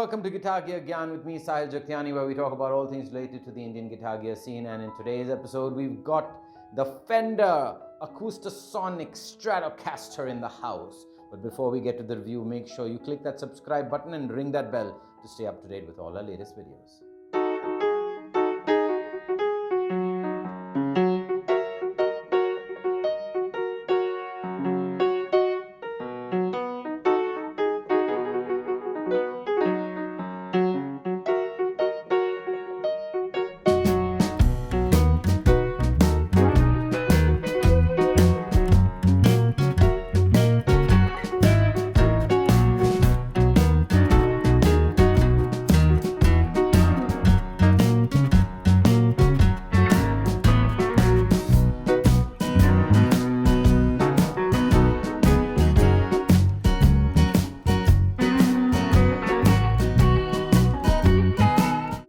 welcome to Guitar Gear Gyan with me, Sahil Jagtiani, where we talk about all things related to the Indian guitar gear scene. And in today's episode, we've got the Fender Acoustasonic Stratocaster in the house. But before we get to the review, make sure you click that subscribe button and ring that bell to stay up to date with all our latest videos.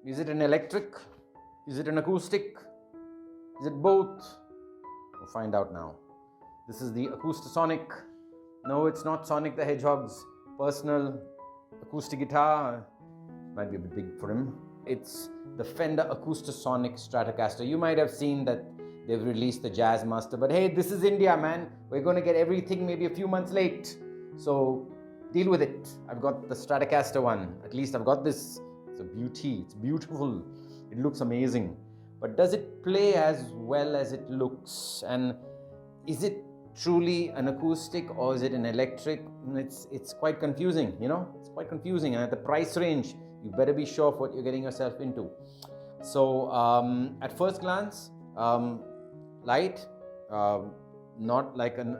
Is it an electric? Is it an acoustic? Is it both? We'll find out now. This is the Acoustasonic. No, it's not Sonic the Hedgehog's personal acoustic guitar. Might be a bit big for him. It's the Fender Acoustasonic Stratocaster. You might have seen that they've released the Jazzmaster, but hey, this is India, man. We're going to get everything maybe a few months late. So deal with it. I've got the Stratocaster one. At least I've got this. It's a beauty. It's beautiful. It looks amazing. But does it play as well as it looks? And is it truly an acoustic or is it an electric? It's quite confusing, you know? It's quite confusing. And at the price range, you better be sure of what you're getting yourself into. So at first glance, light, not like an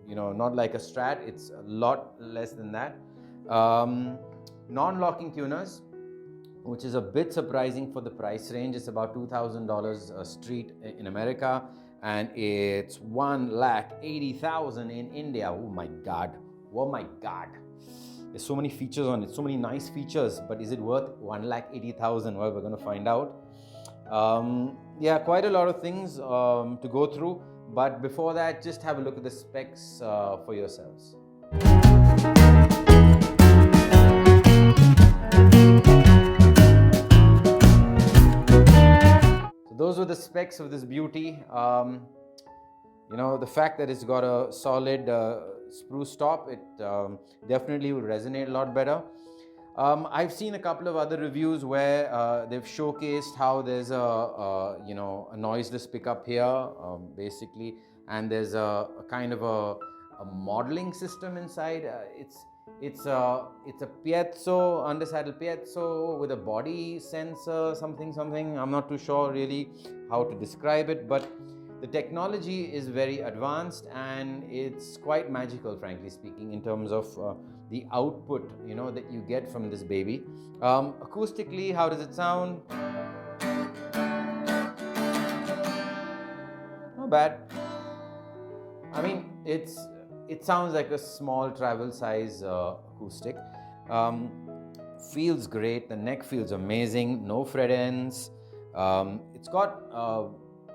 not like a Strat. It's a lot less than that. Non-locking tuners, which is a bit surprising for the price range. It's about $2,000 a street in America, and it's 1,80,000 in India. Oh my God! Oh my God! There's so many features on it, so many nice features, but is it worth 1,80,000? Well, we're going to find out. Yeah, quite a lot of things to go through, but before that, just have a look at the specs for yourselves. Those were the specs of this beauty. The fact that it's got a solid spruce top, it definitely will resonate a lot better. I've seen a couple of other reviews where they've showcased how there's a noiseless pickup here, basically, and there's a kind of a modeling system inside. It's a piezo, undersaddle piezo with a body sensor, something. I'm not too sure really how to describe it, but the technology is very advanced and it's quite magical, frankly speaking, in terms of the output, that you get from this baby. Acoustically, how does it sound? Not bad. I mean, it sounds like a small travel size acoustic. Feels great. The neck feels amazing. No fret ends. It's got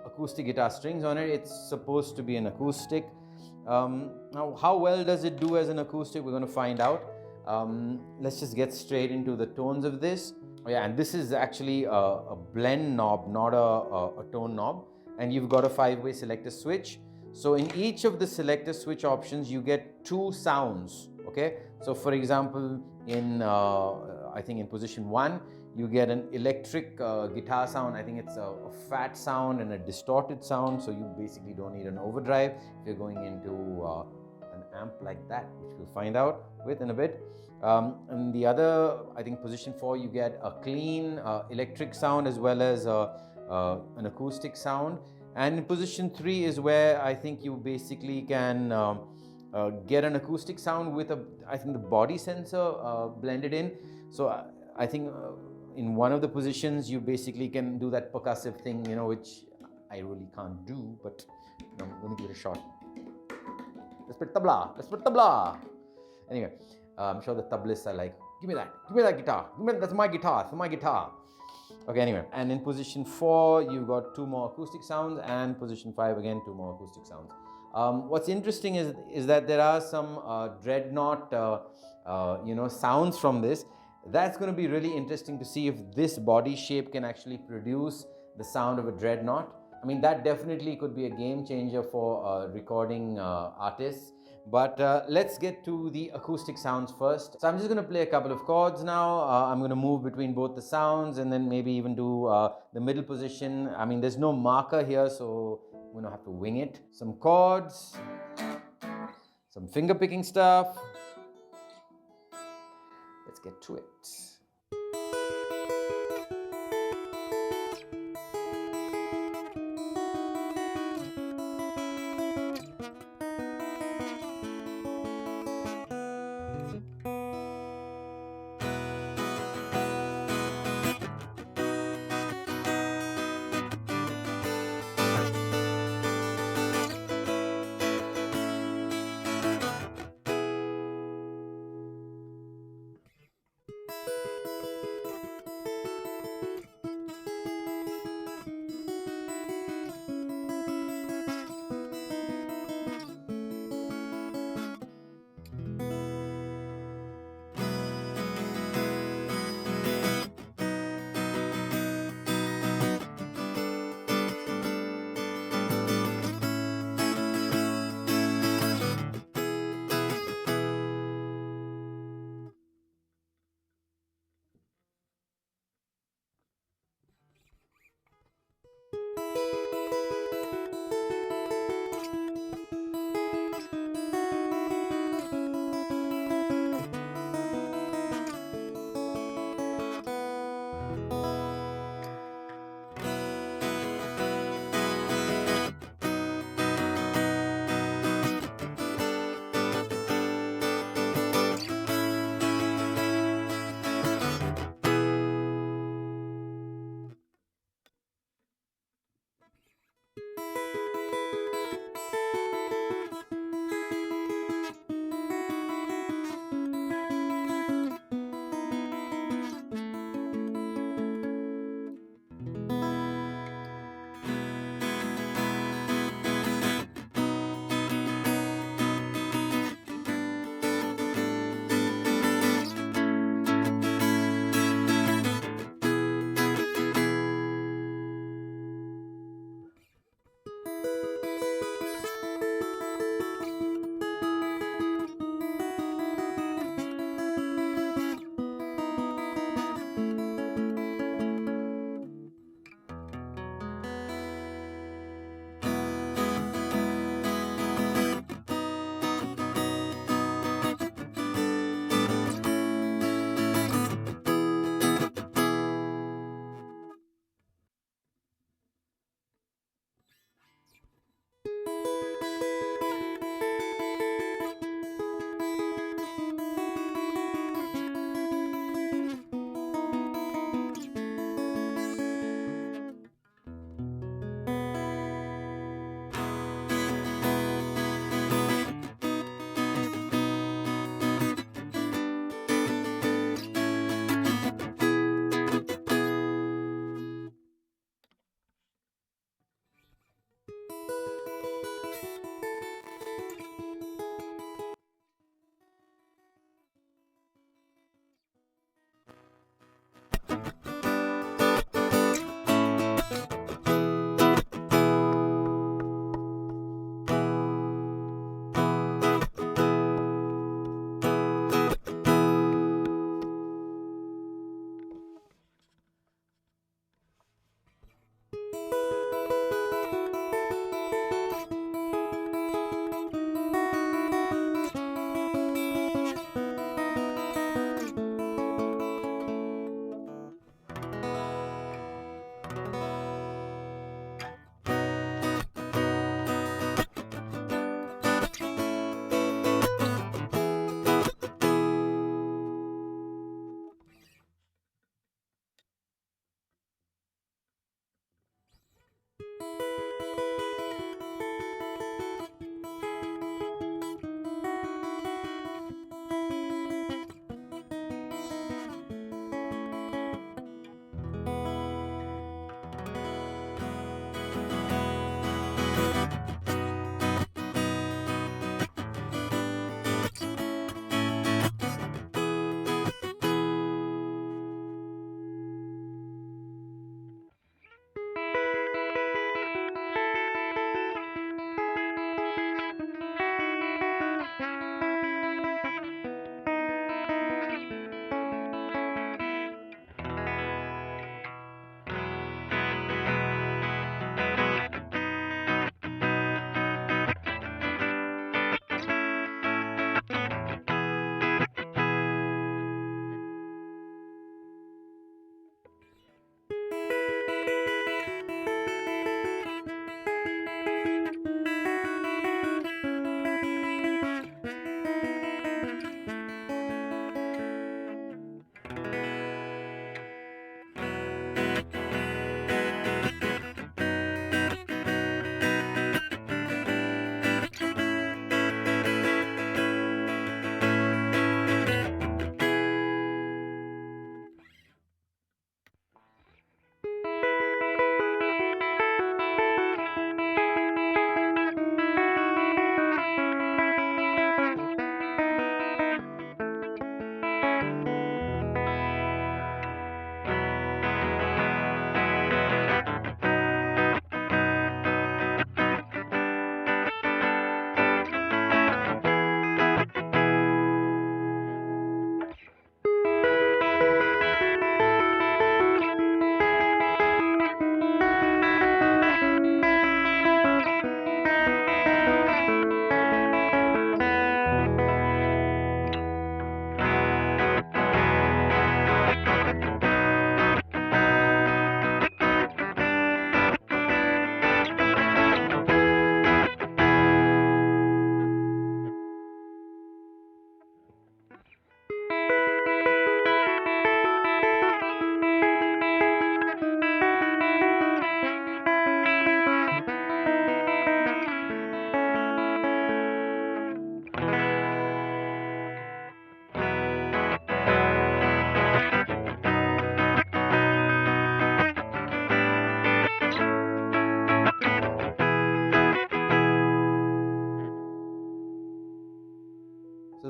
acoustic guitar strings on it. It's supposed to be an acoustic. Now, how well does it do as an acoustic? We're going to find out. Let's just get straight into the tones of this. Oh, yeah, and this is actually a blend knob, not a tone knob. And you've got a 5-way selector switch. So in each of the selector switch options, you get 2 sounds, okay? So for example, I think in position 1, you get an electric guitar sound. I think it's a fat sound and a distorted sound. So you basically don't need an overdrive if you're going into an amp like that, which we'll find out with in a bit. And the other, I think position 4, you get a clean electric sound as well as an acoustic sound. And in position 3 is where I think you basically can get an acoustic sound with I think the body sensor blended in. So I think in one of the positions you basically can do that percussive thing, which I really can't do, but I'm going to give it a shot. Let's put tabla. Anyway, I'm sure the tablists are like, give me that guitar. That's my guitar. Okay, anyway, and in position 4, you've got 2 more acoustic sounds, and position 5, again, 2 more acoustic sounds. What's interesting is that there are some dreadnought, sounds from this, That's going to be really interesting to see if this body shape can actually produce the sound of a dreadnought. I mean, that definitely could be a game changer for recording artists. But let's get to the acoustic sounds first. So I'm just going to play a couple of chords now. I'm going to move between both the sounds and then maybe even do the middle position. I mean, there's no marker here, so I'm going to have to wing it. Some chords, some finger picking stuff. Let's get to it.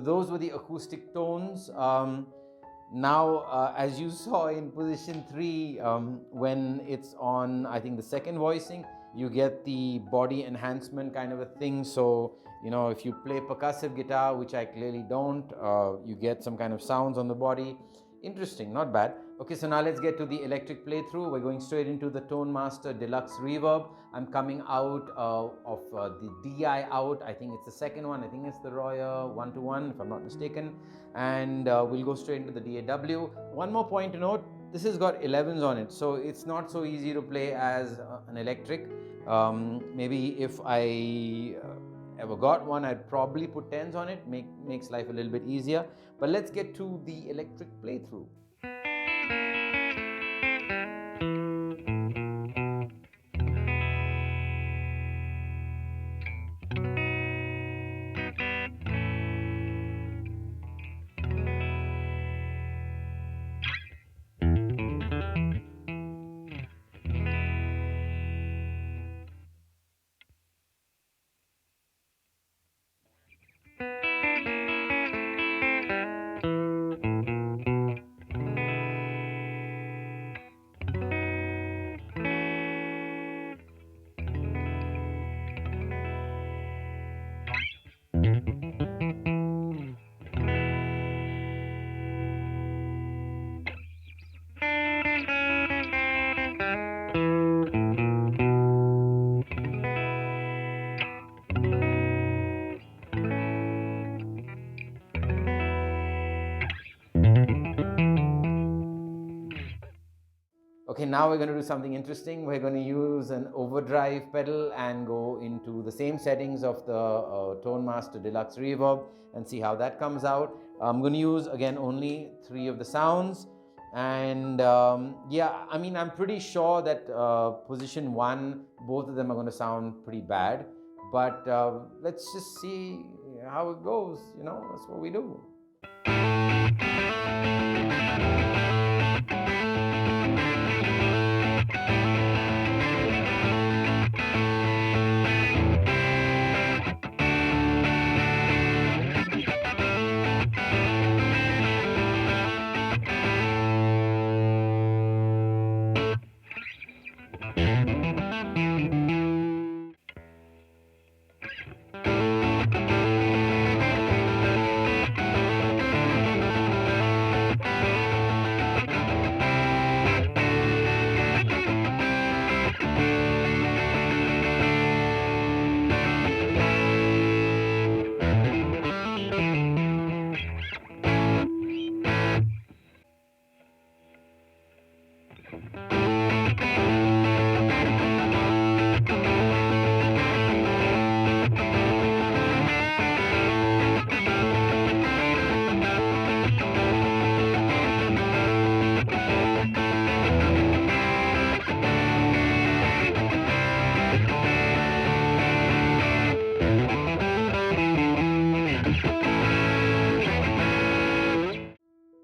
those were the acoustic tones. Now, as you saw in position 3, when it's on, I think, the second voicing, you get the body enhancement kind of a thing. So, if you play percussive guitar, which I clearly don't, you get some kind of sounds on the body. Interesting, not bad. Okay, so now let's get to the electric playthrough. We're going straight into the Tonemaster Deluxe Reverb. I'm coming out of the DI out. I think it's the second one. I think it's the Royer 1-to-1, if I'm not mistaken. And we'll go straight into the DAW. One more point to note, this has got 11s on it, so it's not so easy to play as an electric. Maybe if I ever got one, I'd probably put 10s on it. Makes life a little bit easier. But let's get to the electric playthrough. Okay, now we're going to do something interesting. We're going to use an overdrive pedal and go into the same settings of the Tonemaster Deluxe Reverb and see how that comes out. I'm going to use, again, only 3 of the sounds. And yeah, I mean, I'm pretty sure that position 1, both of them are going to sound pretty bad. But let's just see how it goes. That's what we do.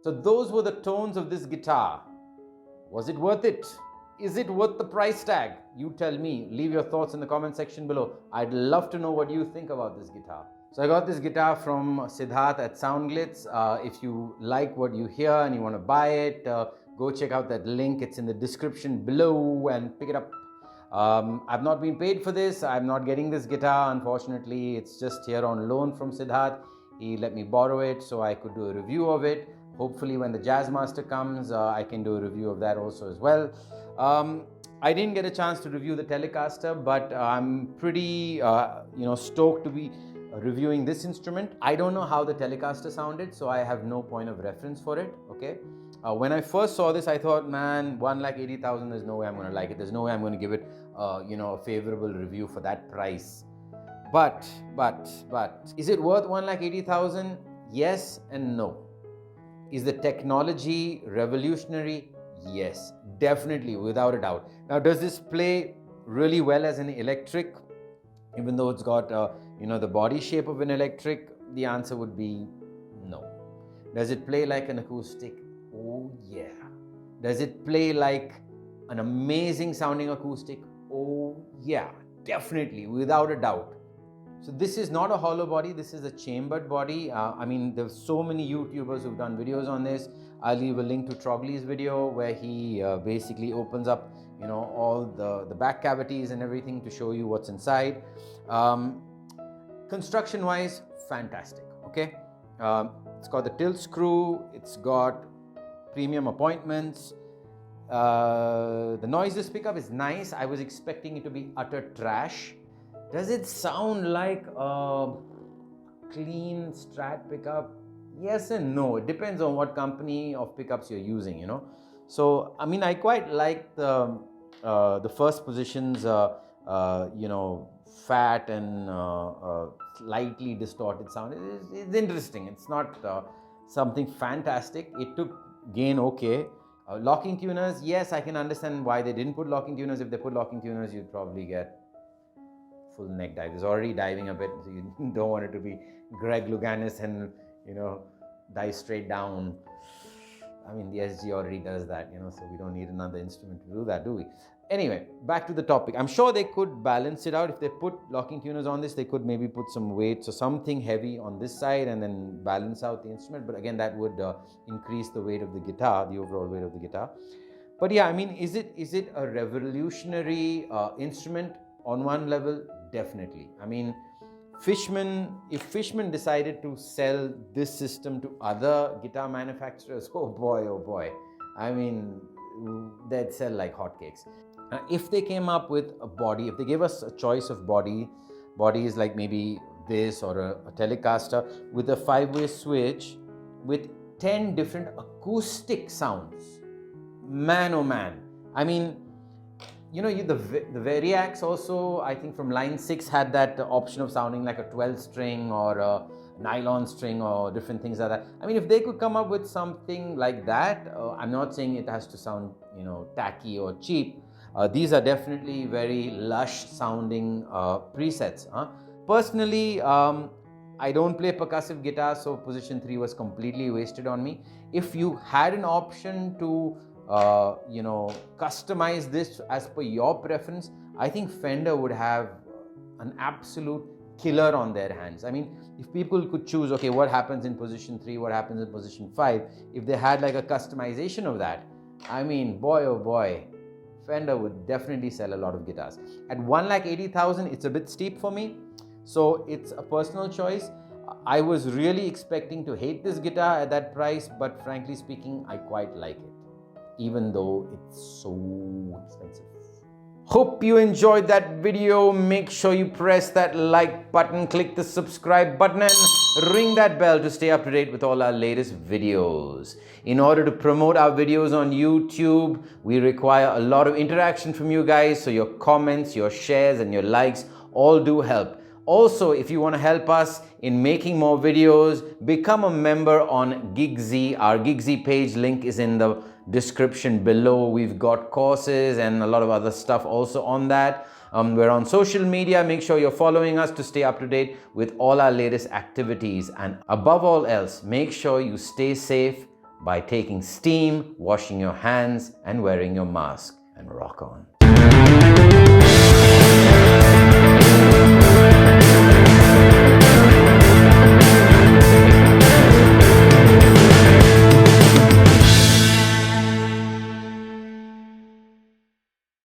So those were the tones of this guitar. Was it worth it? Is it worth the price tag? You tell me. Leave your thoughts in the comment section below. I'd love to know what you think about this guitar. So I got this guitar from Siddharth at Soundglitz. If you like what you hear and you want to buy it, go check out that link. It's in the description below and pick it up. I've not been paid for this. I'm not getting this guitar, unfortunately. It's just here on loan from Siddharth. He let me borrow it so I could do a review of it. Hopefully when the Jazzmaster comes, I can do a review of that also as well. I didn't get a chance to review the Telecaster, but I'm pretty stoked to be reviewing this instrument. I don't know how the Telecaster sounded, so I have no point of reference for it. Okay. When I first saw this, I thought, man, 1,80,000, there's no way I'm going to like it. There's no way I'm going to give it, a favorable review for that price. But, is it worth 1,80,000? Yes and no. Is the technology revolutionary? Yes, definitely, without a doubt. Now, does this play really well as an electric? Even though it's got, the body shape of an electric, the answer would be no. Does it play like an acoustic? Oh, yeah. Does it play like an amazing sounding acoustic? Oh, yeah, definitely, without a doubt. So this is not a hollow body, this is a chambered body. I mean, there's so many YouTubers who've done videos on this. I'll leave a link to Trogley's video where he basically opens up, you know, all the back cavities and everything to show you what's inside. Construction wise, fantastic, okay? It's got the tilt screw, it's got premium appointments. The noiseless pickup is nice. I was expecting it to be utter trash. Does it sound like a clean Strat pickup? Yes and no. It depends on what company of pickups you're using, you know. So, I mean, I quite like the first position's, you know, fat and slightly distorted sound. It's interesting. It's not something fantastic. It took gain okay. Locking tuners, yes, I can understand why they didn't put locking tuners. If they put locking tuners, you'd probably get full neck dive. It's already diving a bit, so you don't want it to be Greg Louganis and, you know, dive straight down. I mean, the SG already does that, you know, so we don't need another instrument to do that, do we? Anyway, back to the topic. I'm sure they could balance it out. If they put locking tuners on this, they could maybe put some weights or something heavy on this side and then balance out the instrument. But again, that would increase the weight of the guitar, the overall weight of the guitar. But yeah, I mean, is it a revolutionary instrument? On one level, definitely. I mean, if Fishman decided to sell this system to other guitar manufacturers, oh boy, I mean, they'd sell like hotcakes. If they came up with a body, if they gave us a choice of bodies like maybe this or a Telecaster with a 5-way switch with 10 different acoustic sounds, man oh man. I mean, you know, the Variacs also, I think from line 6 had that option of sounding like a 12 string or a nylon string or different things like that. I mean, if they could come up with something like that, I'm not saying it has to sound, you know, tacky or cheap. These are definitely very lush sounding presets. Personally, I don't play percussive guitar, so position 3 was completely wasted on me. If you had an option to you know, customize this as per your preference, I think Fender would have an absolute killer on their hands. I mean, if people could choose, okay, what happens in position 3, what happens in position 5, if they had like a customization of that, I mean, boy oh boy, Fender would definitely sell a lot of guitars. At 1,80,000, it's a bit steep for me, so it's a personal choice. I was really expecting to hate this guitar at that price, but frankly speaking, I quite like it, even though it's so expensive. Hope you enjoyed that video. Make sure you press that like button, click the subscribe button and ring that bell to stay up to date with all our latest videos. In order to promote our videos on YouTube, we require a lot of interaction from you guys, so your comments, your shares and your likes all do help. Also, if you want to help us in making more videos, become a member on GigZ. Our GigZ page link is in the description below. We've got courses and a lot of other stuff also on that. We're on social media. Make sure you're following us to stay up to date with all our latest activities. And above all else, make sure you stay safe by taking steam, washing your hands and wearing your mask. And rock on.